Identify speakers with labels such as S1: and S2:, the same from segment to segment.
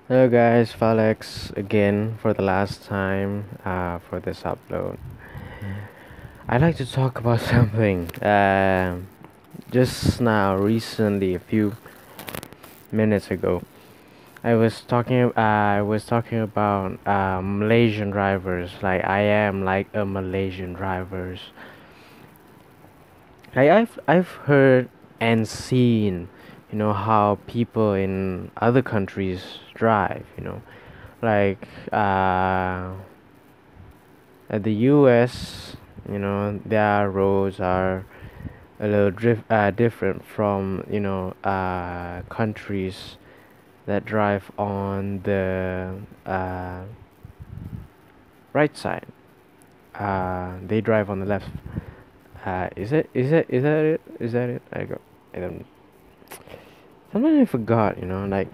S1: Hello guys, Falex again for the last time for this upload. I'd like to talk about something. Just now, recently, a few minutes ago, I was talking about Malaysian drivers. Like I am like a Malaysian drivers. Like I've heard and seen, how people in other countries drive. Like at the U.S., their roads are a little different from countries that drive on the right side. They drive on the left. Is that it? I go. I don't. Sometimes I forgot. Like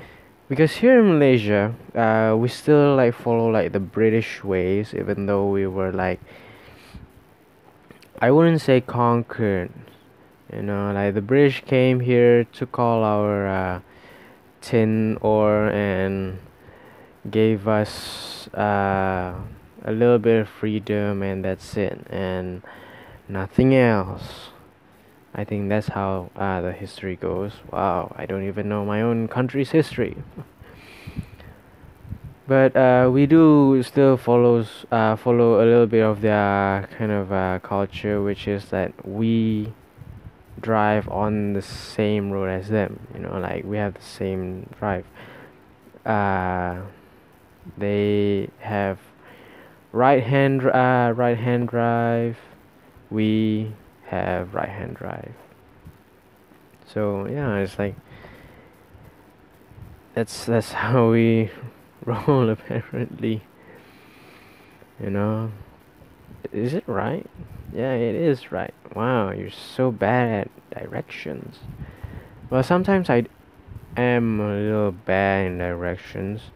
S1: because here in Malaysia, we still like follow like the British ways, even though we were like I wouldn't say conquered. Like the British came here, took all our tin ore, and gave us a little bit of freedom, and that's it, and nothing else. I think that's how the history goes. Wow, I don't even know my own country's history. But we do still follow a little bit of their kind of culture, which is that we drive on the same road as them. Like we have the same drive. Uh, they have right hand drive. We have right hand drive. So yeah, it's like that's how we roll apparently. You know, is it right? Yeah, it is right. Wow, you're so bad at directions. Well, sometimes I am a little bad in directions.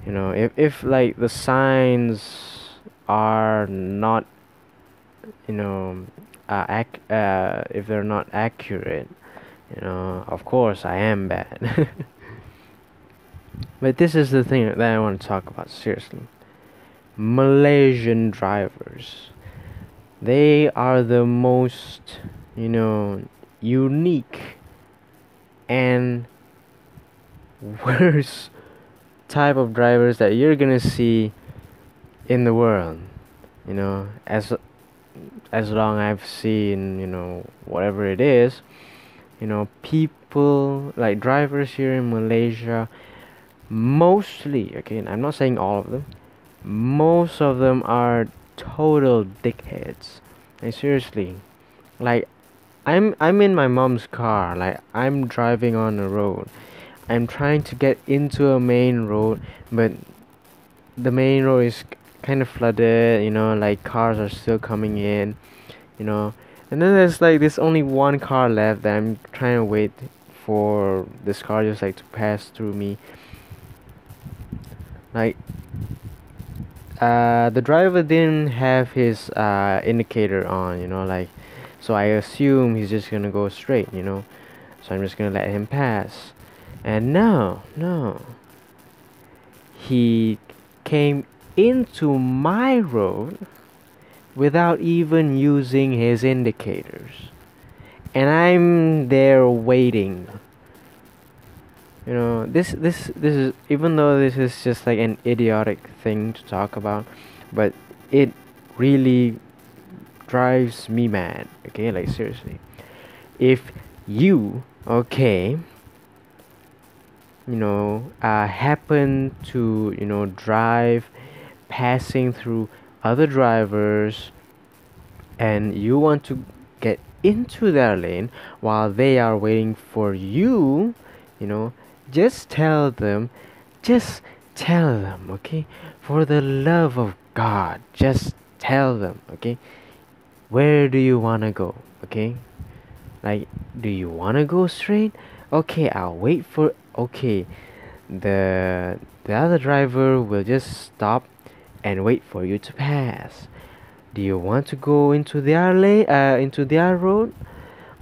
S1: If like the signs are not, if they're not accurate, of course I am bad. But this is the thing that I want to talk about seriously. Malaysian drivers. They are the most, unique and worst type of drivers that you're gonna see in the world. As long I've seen, whatever it is, people like drivers here in Malaysia, mostly, okay, and I'm not saying all of them, most of them are total dickheads. Like seriously, like I'm in my mom's car, like I'm driving on the road. I'm trying to get into a main road, but the main road is kind of flooded, like cars are still coming in, you know. And then there's only one car left that I'm trying to wait for this car just like to pass through me. Like the driver didn't have his indicator on, like so I assume he's just gonna go straight, so I'm just gonna let him pass. And no, he came into my road without even using his indicators, and I'm there waiting. This is, even though this is just like an idiotic thing to talk about, but it really drives me mad. Okay, like seriously, if you okay, happen to drive passing through other drivers, and you want to get into their lane while they are waiting for you, you know just tell them, just tell them, okay, for the love of God, just tell them, okay, where do you want to go, okay, like, do you want to go straight? Okay, I'll wait for, okay, the other driver will just stop and wait for you to pass. Do you want to go into their lane, into their road?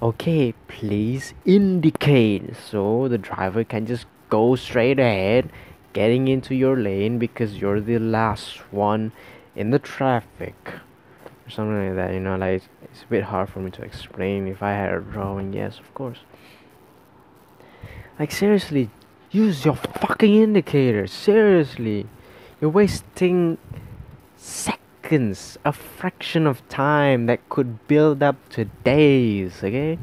S1: Okay, please indicate so the driver can just go straight ahead, getting into your lane because you're the last one in the traffic or something like that. Like it's a bit hard for me to explain. If I had a drawing, yes, of course. Like seriously, use your fucking indicator. Seriously, you're wasting seconds, a fraction of time that could build up to days. Okay,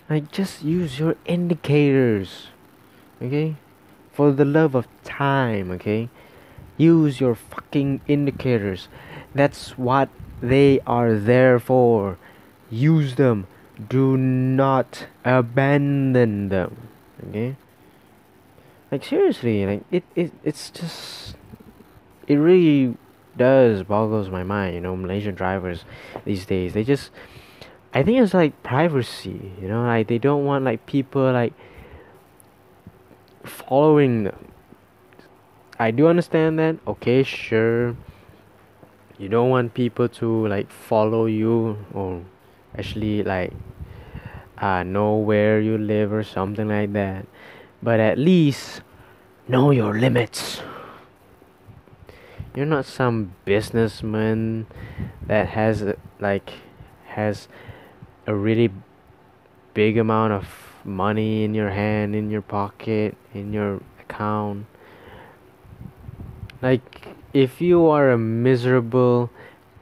S1: like just use your indicators. Okay, for the love of time. Okay, use your fucking indicators. That's what they are there for. Use them. Do not abandon them. Okay? Like seriously, like it's just it really does boggles my mind, Malaysian drivers these days. They just I think it's like privacy, like they don't want like people like following them. I do understand that. Okay, sure. You don't want people to like follow you or actually like know where you live or something like that. But at least know your limits. You're not some businessman that has a really big amount of money in your hand, in your pocket, in your account. Like if you are a miserable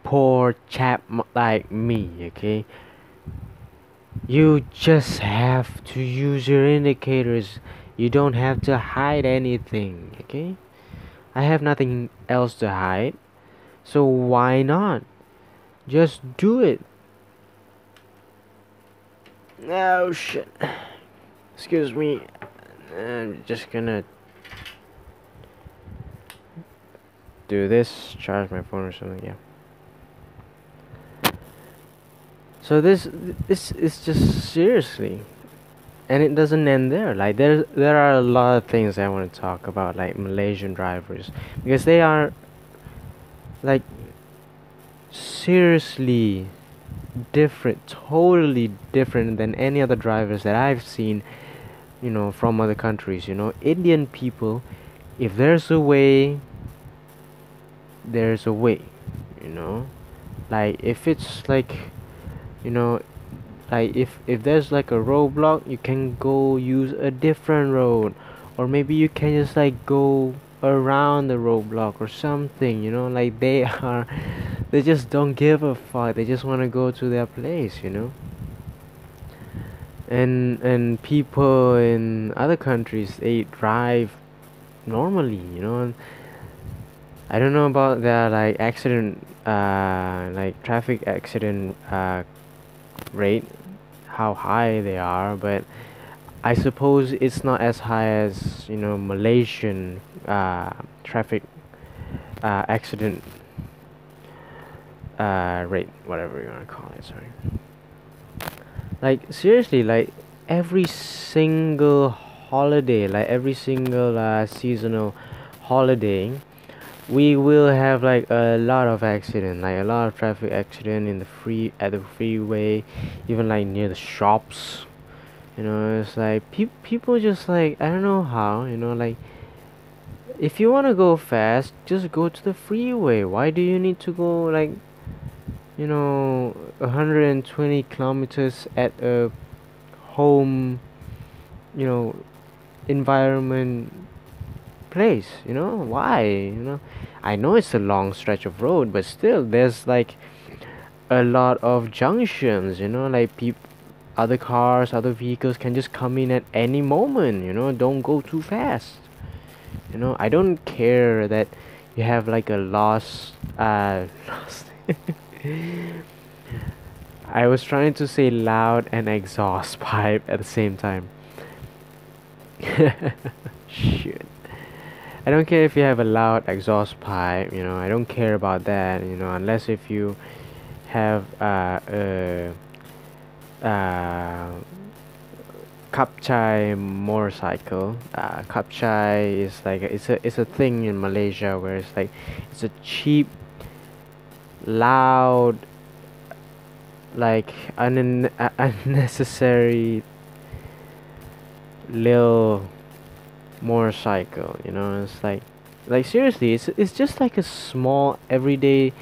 S1: poor chap like me, okay, you just have to use your indicators. You don't have to hide anything, okay? I have nothing else to hide, so why not? Just do it. Oh shit. Excuse me. I'm just gonna do this, charge my phone or something, yeah. So this is just seriously, and it doesn't end there. Like there are a lot of things I want to talk about, like Malaysian drivers, because they are like seriously different, totally different than any other drivers that I've seen, from other countries. Indian people, if there's a way, there's a way. You know, like if it's like, you know, like if there's like a roadblock, you can go use a different road, or maybe you can just like go around the roadblock or something. Like they just don't give a fuck. They just want to go to their place. And people in other countries, they drive normally. And I don't know about their like accident like traffic accident rate, how high they are, but I suppose it's not as high as Malaysian traffic accident rate, whatever you want to call it. Sorry. Like seriously, like every single holiday, like every single seasonal holiday, we will have like a lot of accident, like a lot of traffic accident in the freeway, even like near the shops. It's like people just like I don't know how. Like if you want to go fast, just go to the freeway. Why do you need to go like 120 kilometers at a home, you know, environment place? Why? I know it's a long stretch of road, but still, there's like a lot of junctions. Like other cars, other vehicles can just come in at any moment. Don't go too fast. I don't care that you have like a lost. I was trying to say loud and exhaust pipe at the same time. Shit. I don't care if you have a loud exhaust pipe, I don't care about that, unless if you have a Kapchai motorcycle. Kapchai is like it's a thing in Malaysia where it's like it's a cheap, loud, like unnecessary little motorcycle. You know, it's like seriously, it's just like a small everyday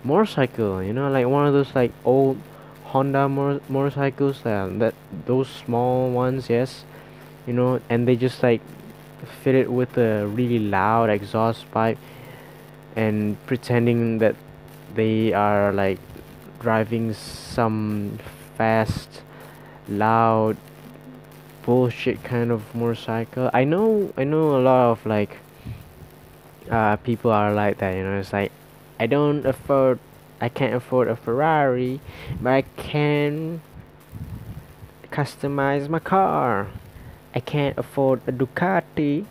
S1: motorcycle. You know, like one of those like old Honda motorcycles that those small ones, yes. You know, and they just like fit it with a really loud exhaust pipe and pretending that they are like driving some fast, loud bullshit kind of motorcycle. I know a lot of like people are like that, you know. It's like I don't afford I can't afford a Ferrari, but I can customize my car. I can't afford a Ducati,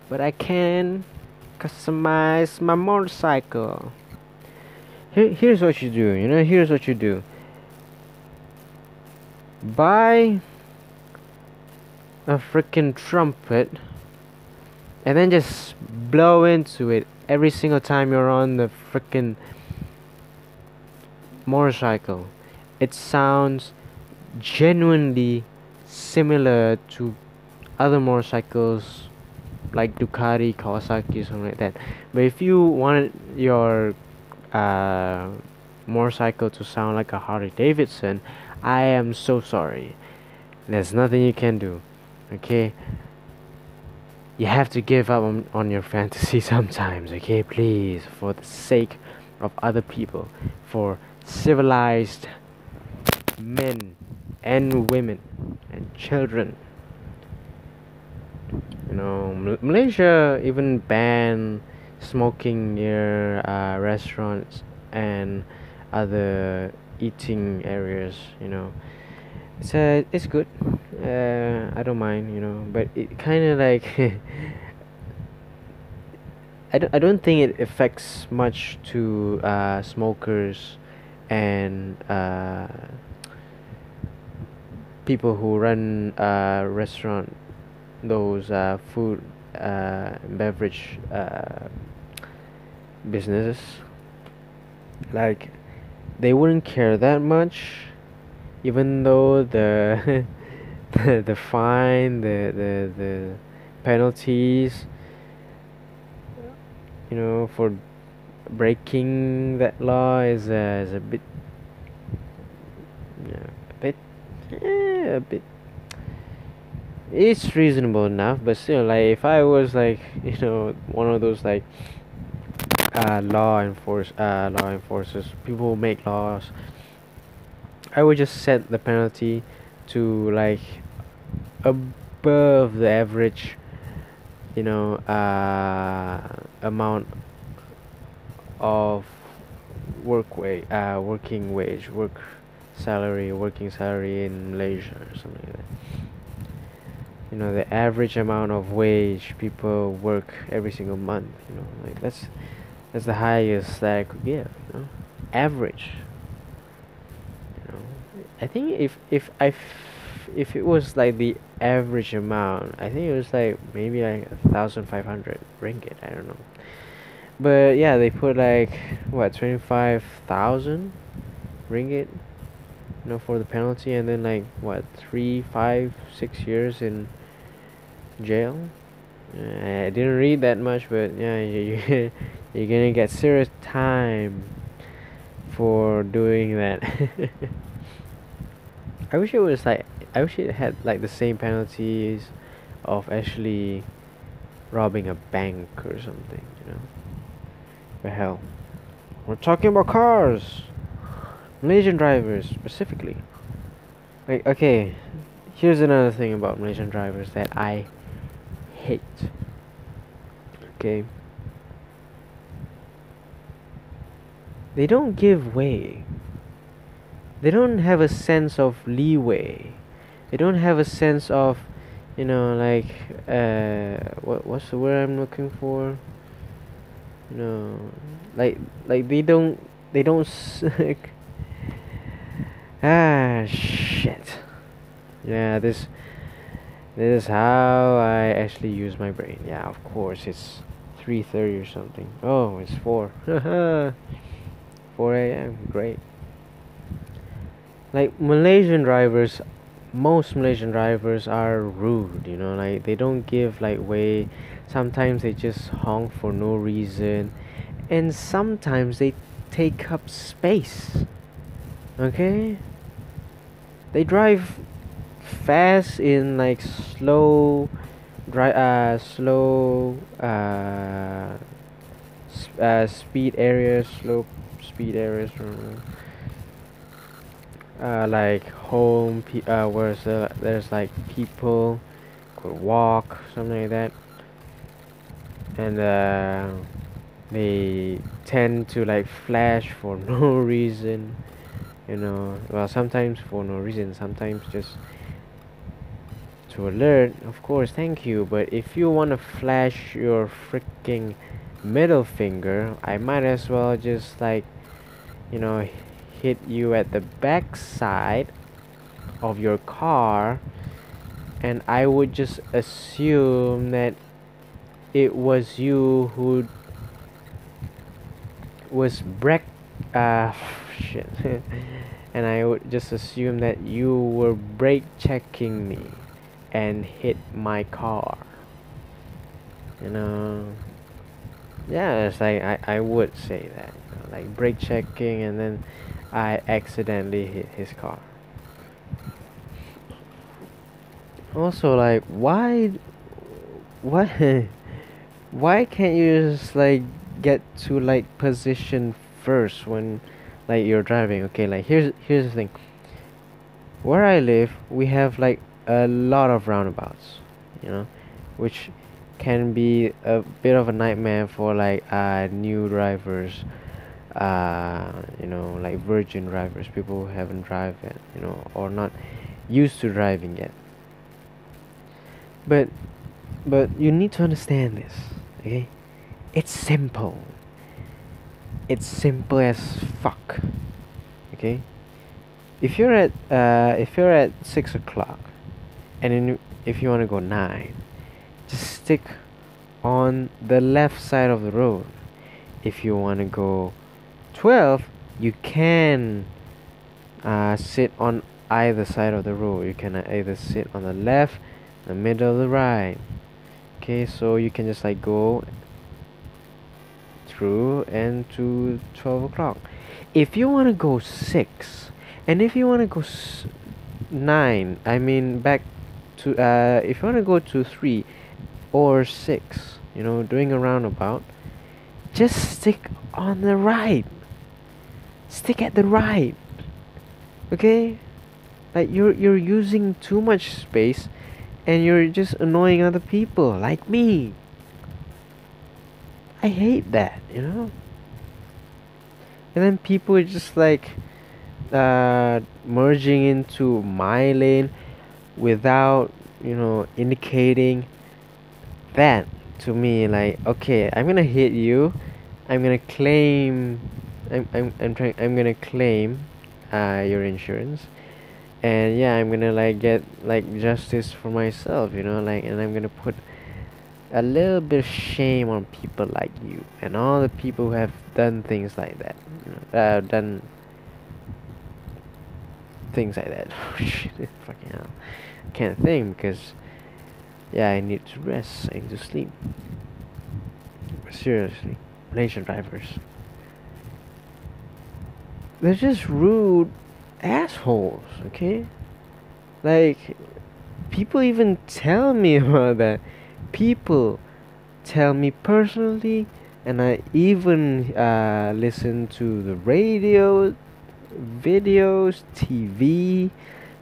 S1: but I can customize my motorcycle. Here's what you do, you know, here's what you do. Buy a freaking trumpet and then just blow into it every single time you're on the freaking motorcycle. It sounds genuinely similar to other motorcycles like Ducati, Kawasaki, something like that. But if you want your uh, motorcycle to sound like a Harley Davidson, I am so sorry. There's nothing you can do. Okay? You have to give up on your fantasy sometimes, okay? Please, for the sake of other people, for civilized men and women and children. You know, Malaysia even banned smoking near restaurants and other eating areas. You know, it's good. I don't mind. You know, but it kind of like I don't think it affects much to smokers and people who run restaurant, those food beverage businesses. Like they wouldn't care that much, even though the the fine, the penalties, you know, for breaking that law is a bit, yeah, a bit. It's reasonable enough, but still, like if I was like, you know, one of those like law enforcers, people who make laws, I would just set the penalty to like above the average, you know, amount of working salary in Malaysia or something like that. You know, the average amount of wage people work every single month. You know, like that's the highest that I could give. You know, average. You know, I think if it was like the average amount, I think it was like maybe like 1,500 ringgit. I don't know. But yeah, they put like what 25,000 ringgit, you know, for the penalty, and then like what 3, 5, 6 years in jail. I didn't read that much, but yeah, you're gonna get serious time for doing that. I wish it was like I wish it had like the same penalties of actually robbing a bank or something. You know, the hell. We're talking about cars, Malaysian drivers specifically. Like, okay, here's another thing about Malaysian drivers that I hate. Okay, they don't give way. They don't have a sense of leeway. They don't have a sense of, you know, like what's the word I'm looking for? You know, like they don't shit. Yeah, this is how I actually use my brain. Yeah, of course it's 3:30 or something. Oh, it's 4. 4 a.m. Great. Like Malaysian drivers most Malaysian drivers are rude, you know, like they don't give like way. Sometimes they just honk for no reason, and sometimes they take up space. Okay, they drive fast in like slow speed areas, slow speed areas, like where there's like people could walk, something like that, and they tend to like flash for no reason, you know. Well, sometimes for no reason, sometimes just to alert, of course, thank you. But if you want to flash your freaking middle finger, I might as well just like, you know, hit you at the back side of your car, and I would just assume that it was you who was shit. And I would just assume that you were brake checking me and hit my car, you know. Yeah, it's like I would say that, you know, like brake checking, and then I accidentally hit his car. Also, like, why why can't you just like get to like position first when like you're driving? Okay, like here's the thing. Where I live, we have like a lot of roundabouts, you know, which can be a bit of a nightmare for like new drivers, you know, like virgin drivers, people who haven't driven yet, you know, or not used to driving yet. But you need to understand this, okay? It's simple. It's simple as fuck. Okay? If you're at 6 o'clock, and then if you want to go 9, just stick on the left side of the road. If you want to go 12, you can sit on either side of the road. You can either sit on the left, the middle, the right. Okay, so you can just like go through and to 12 o'clock. If you want to go 6, and if you want to go 9, I mean back to if you want to go to 3 or 6, you know, doing a roundabout, just stick on the right. Stick at the right. Okay? Like you're using too much space, and you're just annoying other people like me. I hate that, you know? And then people are just like merging into my lane without, you know, indicating that to me. Like, okay, I'm gonna hit you, I'm gonna claim, I'm gonna claim your insurance, and yeah, I'm gonna like get like justice for myself, you know, like, and I'm gonna put a little bit of shame on people like you and all the people who have done things like that, you know, done things like that. Shit, fucking hell, can't think because yeah, I need to rest, I need to sleep. But seriously, Malaysian drivers, they're just rude assholes. Okay, like people even tell me about that. People tell me personally, and I even listen to the radio, videos, TV.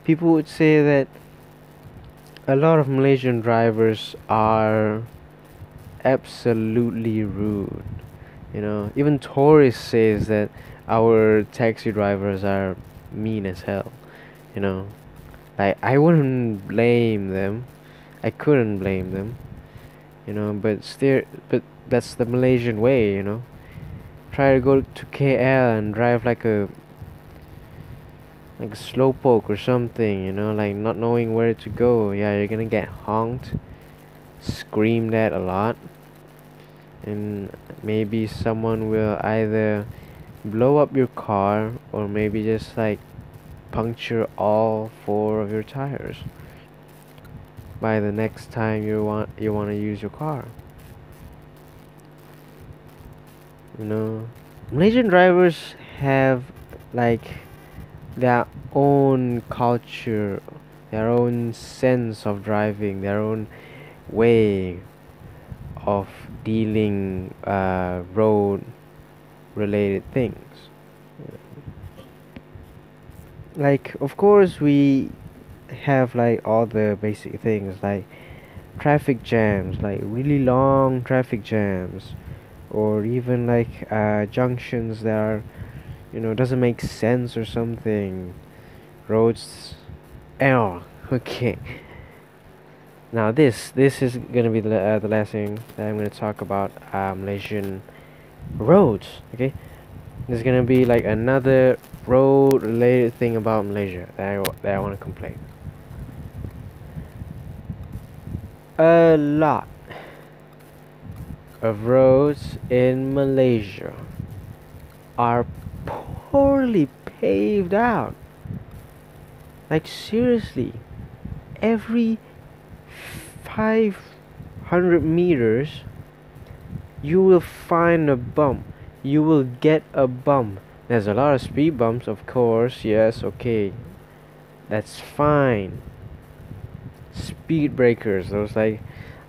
S1: People would say that a lot of Malaysian drivers are absolutely rude. You know, even tourists says that our taxi drivers are mean as hell. You know, like I wouldn't blame them. I couldn't blame them. You know, but that's the Malaysian way. You know, try to go to KL and drive like a slowpoke or something. You know, like not knowing where to go. Yeah, you're gonna get honked, screamed at a lot, and maybe someone will either blow up your car or maybe just like puncture all four of your tires by the next time you want to use your car. You know, Malaysian drivers have like their own culture, their own sense of driving, their own way of dealing road related things. Like, of course, we have like all the basic things like traffic jams, like really long traffic jams, or even like junctions that are, doesn't make sense or something. Roads. Oh, okay. Now this is gonna be the last thing that I'm gonna talk about Malaysian roads. Okay, there's gonna be like another road related thing about Malaysia that I want to complain. A lot of roads in Malaysia are poorly paved out. Like, seriously, every 500 meters you will find a bump. You will get a bump. There's a lot of speed bumps, of course. Yes, okay, that's fine. Speed breakers, those like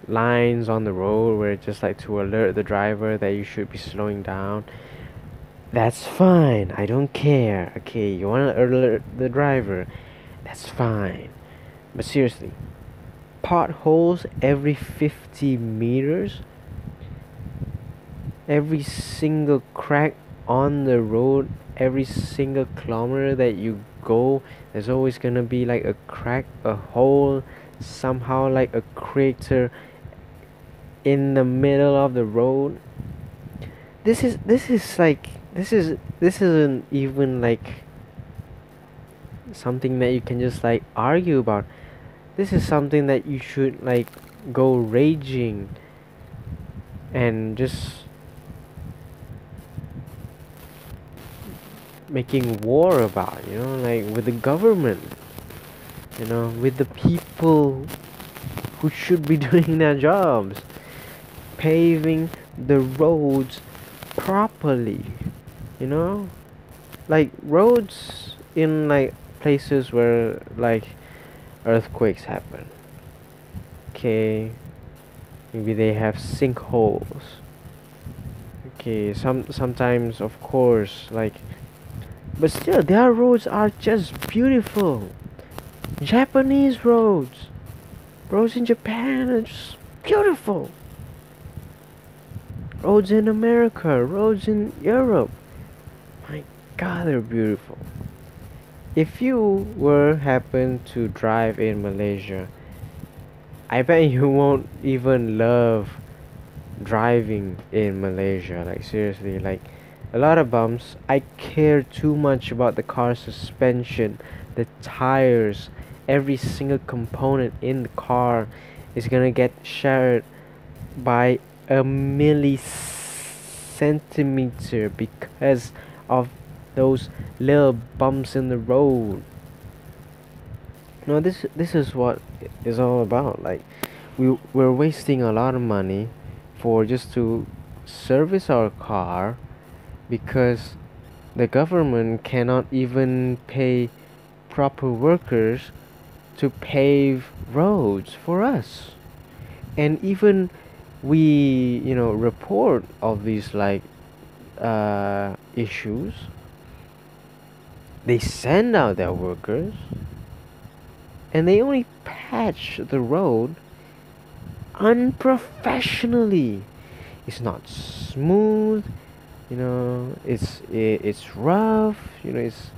S1: lines on the road where it's just like to alert the driver that you should be slowing down. That's fine. I don't care. Okay, you want to alert the driver. That's fine. But seriously, potholes every 50 meters, every single crack on the road, every single kilometer that you go, there's always gonna be like a crack, a hole, somehow like a crater in the middle of the road. This isn't even like something that you can just like argue about. This is something that you should like go raging and just making war about, like with the government, with the people who should be doing their jobs, paving the roads properly, like roads in like places where like earthquakes happen. Okay, maybe they have sinkholes. Okay, sometimes of course, like, but still their roads are just beautiful. Japanese roads in Japan are just beautiful. Roads in America, roads in Europe, my god, they're beautiful. If you were happen to drive in Malaysia, I bet you won't even love driving in Malaysia. Like, seriously, like a lot of bumps. I care too much about the car suspension, the tires, every single component in the car is gonna get shattered by a millicentimeter because of those little bumps in the road. No, this is what it's all about. Like, we're wasting a lot of money for just to service our car because the government cannot even pay proper workers to pave roads for us. And even we, report of these like issues, they send out their workers and they only patch the road unprofessionally. It's not smooth, it's rough, it's,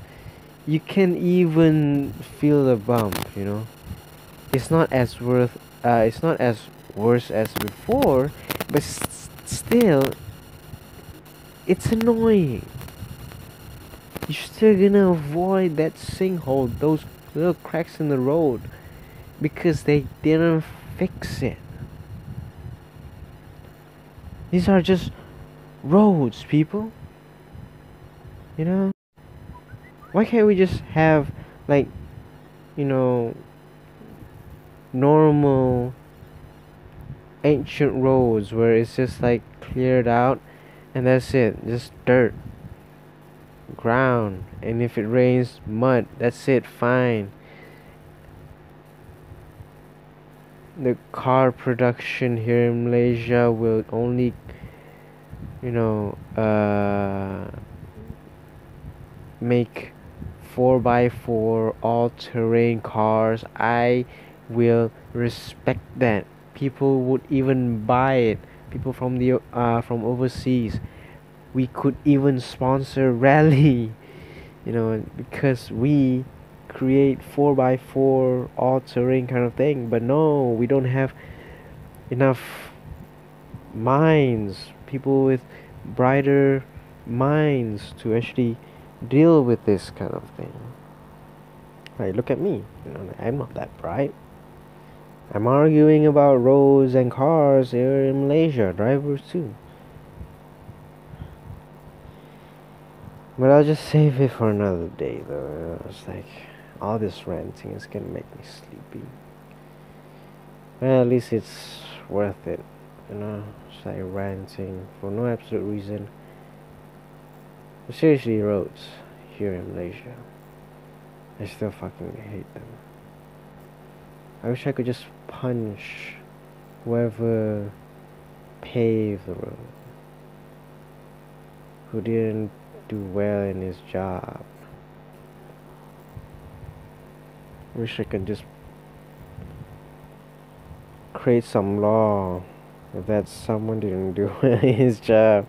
S1: you can even feel the bump, it's not as worse as before, but still it's annoying. You're still gonna avoid that sinkhole, those little cracks in the road, because they didn't fix it. These are just roads, people. Why can't we just have like, you know, normal ancient roads where it's just like cleared out and that's it, just dirt, ground, and if it rains, mud, that's it, fine. The car production here in Malaysia will only, you know, make 4x4 all-terrain cars. I will respect that. People would even buy it. People from overseas. We could even sponsor rally, because we create 4x4 all-terrain kind of thing. But no, we don't have enough minds. People with brighter minds to actually deal with this kind of thing. Like, look at me. I'm not that bright. I'm arguing about roads and cars here in Malaysia, drivers too. But I'll just save it for another day, though. It's like all this ranting is gonna make me sleepy. Well, at least it's worth it, It's like ranting for no absolute reason. But seriously, roads here in Malaysia, I still fucking hate them. I wish I could just punch whoever paved the road, who didn't do well in his job. I wish I could just create some law that someone didn't do well in his job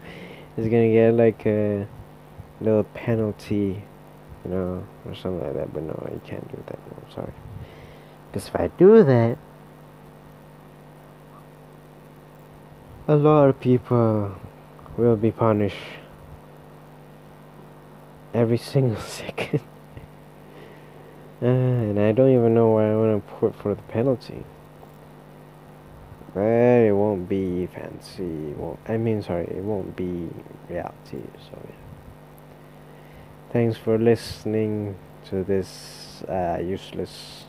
S1: is gonna get like a little penalty, or something like that. But no, you can't do that. No, I'm sorry. Because if I do that, a lot of people will be punished every single second. And I don't even know where I want to put for the penalty. But it won't be fancy. It won't be reality. So yeah. Thanks for listening to this useless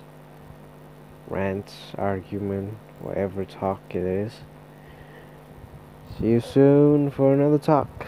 S1: rant, argument, whatever talk it is. See you soon for another talk.